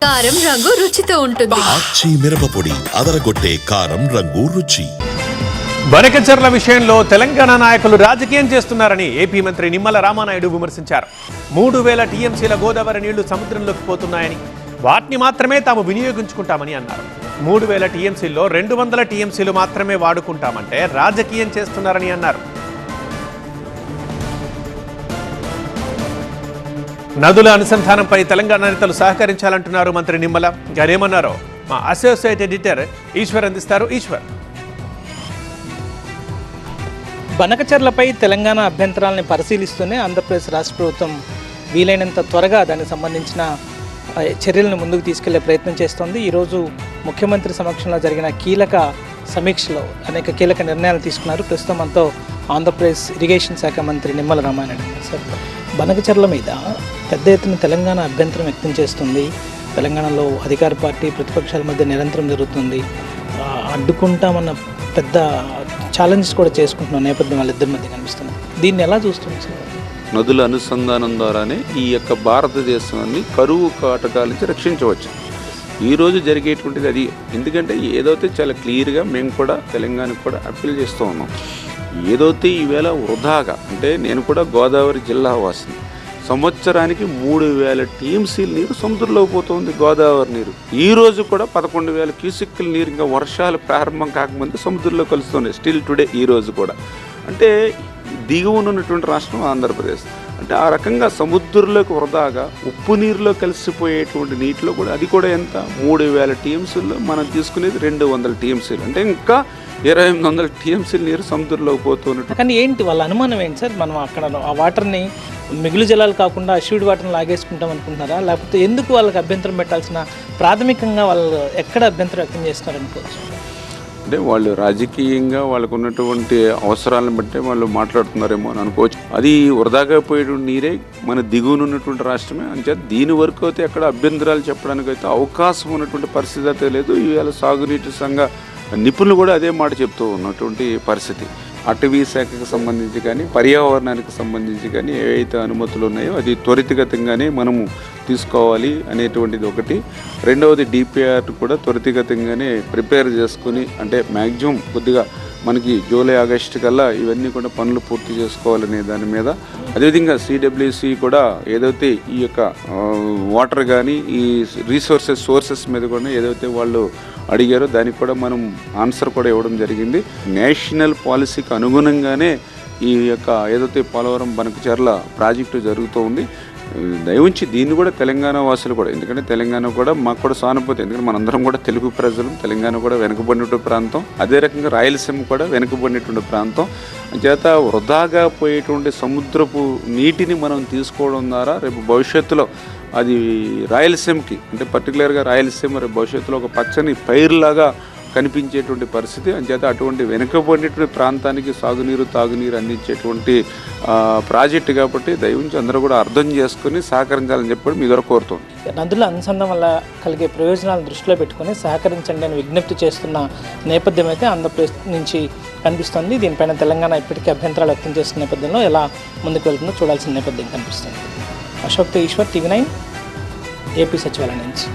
కారం రంగు రుచితో ఉంటుంది. ఆచి మిరపపొడి అదరగొట్టే కారం రంగు రుచి. బనకచర్ల విషయంలో తెలంగాణ నాయకులు రాజకీయం చేస్తున్నారని ఏపీ మంత్రి నిమ్మల రామానాయుడు విమర్శించారు. 3000 టీఎంసీల గోదావరి నీళ్లు సముద్రంలోకి పోతున్నాయని, వాటిని మాత్రమే తాము వినియోగించుకుంటామని అన్నారు. 3000 టీఎంసీల్లో 200 టీఎంసీలు మాత్రమే వాడుకుంటామంటే రాజకీయం చేస్తున్నారని అన్నారు. నదుల అనుసంధానంపై తెలంగాణ నేతలు సహకరించాలంటున్నారు మంత్రి నిమ్మల. గారేమన్నారో మా అసోసియేట్ ఎడిటర్ ఈశ్వర్ అందిస్తారు. ఈశ్వర్, బనకచర్లపై తెలంగాణ అభ్యంతరాలను పరిశీలిస్తూనే ఆంధ్రప్రదేశ్ రాష్ట్ర ప్రభుత్వం వీలైనంత త్వరగా దానికి సంబంధించిన చర్యలను ముందుకు తీసుకెళ్లే ప్రయత్నం చేస్తోంది. ఈరోజు ముఖ్యమంత్రి సమక్షంలో జరిగిన కీలక సమీక్షలో అనేక కీలక నిర్ణయాలు తీసుకున్నారు. ప్రస్తుతం మనతో ఆంధ్రప్రదేశ్ ఇరిగేషన్ శాఖ మంత్రి నిమ్మల రామానాయుడు. సార్, బనకచర్ల మీద పెద్ద ఎత్తున తెలంగాణ అభ్యంతరం వ్యక్తం చేస్తుంది. తెలంగాణలో అధికార పార్టీ ప్రతిపక్షాల మధ్య నిరంతరం జరుగుతుంది. అడ్డుకుంటామన్న పెద్ద ఛాలెంజెస్ కూడా చేసుకుంటున్న నేపథ్యం వాళ్ళిద్దరి మధ్య కనిపిస్తుంది. దీన్ని ఎలా చూస్తుంది సార్? నదుల అనుసంధానం ద్వారానే ఈ యొక్క భారతదేశాన్ని కరువు కాటకాల నుంచి రక్షించవచ్చు. ఈరోజు జరిగేటువంటిది అది. ఎందుకంటే ఏదైతే చాలా క్లియర్గా మేము కూడా తెలంగాణకు కూడా అప్పీల్ చేస్తూ ఉన్నాం. ఏదైతే ఈవేళ వృధాగా, అంటే నేను కూడా గోదావరి జిల్లా వాసిని, సంవత్సరానికి 3000 టీఎంసీల నీరు సముద్రంలో పోతుంది. గోదావరి నీరు ఈ రోజు కూడా 11,000 క్యూసెక్కుల నీరు ఇంకా వర్షాలు ప్రారంభం కాకముందే సముద్రంలో కలుస్తుంది. స్టిల్ టుడే ఈ రోజు కూడా. అంటే దిగువన ఉన్నటువంటి రాష్ట్రం ఆంధ్రప్రదేశ్. అంటే ఆ రకంగా సముద్రంలోకి వృధాగా ఉప్పు నీరులో కలిసిపోయేటువంటి నీటిలో కూడా అది కూడా ఎంత 3000 టీఎంసీల్లో మనం తీసుకునేది 200 టీఎంసీలు. అంటే ఇంకా 2800 టీఎంసీల నీరు సముద్రంలోకి పోతున్నట్టు. కానీ ఏంటి వాళ్ళ అనుమానం ఏంటి సార్? మనం అక్కడ ఆ వాటర్ని మిగులు జలాలు కాకుండా అష్యూడ్ వాటర్ని లాగేసుకుంటాం అనుకుంటున్నారా? లేకపోతే ఎందుకు వాళ్ళకి అభ్యంతరం పెట్టాల్సిన, ప్రాథమికంగా వాళ్ళు ఎక్కడ అభ్యంతరం వ్యక్తం చేస్తున్నారు అనుకోవచ్చు? అంటే వాళ్ళు రాజకీయంగా వాళ్ళకు ఉన్నటువంటి అవసరాలను బట్టి వాళ్ళు మాట్లాడుతున్నారేమో అని అనుకోవచ్చు. అది వృధాగా పోయేటువంటి నీరే మన దిగువన ఉన్నటువంటి రాష్ట్రమే. అంచేత దీని వరకు అయితే ఎక్కడ అభ్యంతరాలు చెప్పడానికి అయితే అవకాశం ఉన్నటువంటి పరిస్థితి అయితే లేదు. ఇవాళ సాగునీటి సంఘ నిపుణులు కూడా అదే మాట చెప్తూ ఉన్నటువంటి పరిస్థితి. అటవీ శాఖకు సంబంధించి కానీ, పర్యావరణానికి సంబంధించి కానీ ఏవైతే అనుమతులు ఉన్నాయో అది త్వరితగతంగానే మనము తీసుకోవాలి అనేటువంటిది ఒకటి. రెండవది డిపిఆర్ కూడా త్వరితగతంగానే ప్రిపేర్ చేసుకుని, అంటే మ్యాక్సిమం కొద్దిగా మనకి జూలై ఆగస్టు కల్లా ఇవన్నీ కూడా పనులు పూర్తి చేసుకోవాలనే దాని మీద. అదేవిధంగా సిడబ్ల్యూసి కూడా ఏదైతే ఈ యొక్క వాటర్ కానీ ఈ సోర్సెస్ మీద కూడా ఏదైతే వాళ్ళు అడిగారో దానికి కూడా మనం ఆన్సర్ కూడా ఇవ్వడం జరిగింది. నేషనల్ పాలసీకి అనుగుణంగానే ఈ యొక్క ఏదైతే పోలవరం బనకచర్ల ప్రాజెక్టు జరుగుతూ ఉంది. దయవుంచి దీన్ని కూడా తెలంగాణ వాసులు కూడా, ఎందుకంటే తెలంగాణ కూడా మాకు కూడా సానుభూతి. ఎందుకంటే మనందరం కూడా తెలుగు ప్రజలు. తెలంగాణ కూడా వెనుకబడినటువంటి ప్రాంతం, అదే రకంగా రాయలసీమ కూడా వెనుకబడినటువంటి ప్రాంతం. చేత వృధాగా పోయేటువంటి సముద్రపు నీటిని మనం తీసుకోవడం ద్వారా రేపు భవిష్యత్తులో అది రాయలసీమకి, అంటే పర్టికులర్గా రాయలసీమ రేపు భవిష్యత్తులో ఒక పచ్చని పైరులాగా కనిపించేటువంటి పరిస్థితి. అంచేత అటువంటి వెనుకబడినటువంటి ప్రాంతానికి సాగునీరు తాగునీరు అందించేటువంటి ప్రాజెక్టు కాబట్టి దయవుంచి అందరూ కూడా అర్థం చేసుకుని సహకరించాలని చెప్పి మీ ద్వారా కోరుతాం. నదుల అనుసంధానం వల్ల కలిగే ప్రయోజనాలను దృష్టిలో పెట్టుకుని సహకరించండి అని విజ్ఞప్తి చేస్తున్న నేపథ్యం అయితే ఆంధ్రప్రదేశ్ నుంచి కనిపిస్తుంది. దీనిపైన తెలంగాణ ఇప్పటికీ అభ్యంతరాలు వ్యక్తం చేస్తున్న నేపథ్యంలో ఎలా ముందుకు వెళ్తుందో చూడాల్సిన నేపథ్యం కనిపిస్తుంది. అశోక్తో ఈశ్వర్, TV9 ఏపీ సచివాలయం నుంచి.